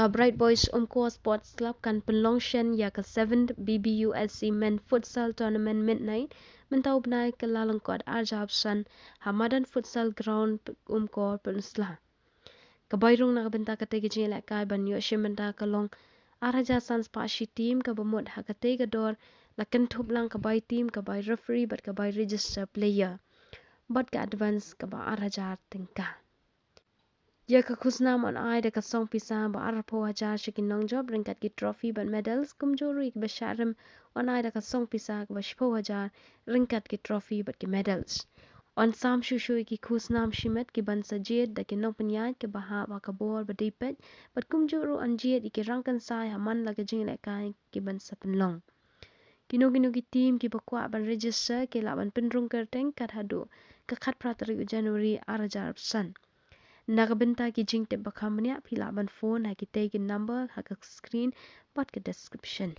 Bright Boys Umko Sports Club kan penlongshan ya ke 7th BBUSC Men Futsal Tournament Midnight mentau benai ke lalengkot Arjabsan Hamadan Futsal Ground Umko Pensla. Kebairung nak benta kate gejeng lek kai ban yo shimenta kalong Araja Sans Pashi team ke bemut hakate gedor lakan thup lang kebai team kebai referee bat kebai register player. Bat ke advance ke ba Araja tingkah. Ya ke khusnam on ai de ka song pisang ba arpo ajar shikin nong job ringkat ki trophy ban medals kumjuri ke basharam on ai de ka song pisang ba shpo ajar ringkat ki trophy bat ki medals. On sam shushu ki khusnam shimet ki ban sajid da ki nong penyat ke baha ba ka bor ba dipet bat kumjuru on jid ki rangkan sai haman la ke jing le kai ki ban sa penlong. Kino ki team ki bakwa ban register ki la ban penrung kerteng kat hadu ke khat pratari Januari arajar san. Nakabenta ki jing te bakamnya pila ban phone ha ki take number ha ka screen pat ke description.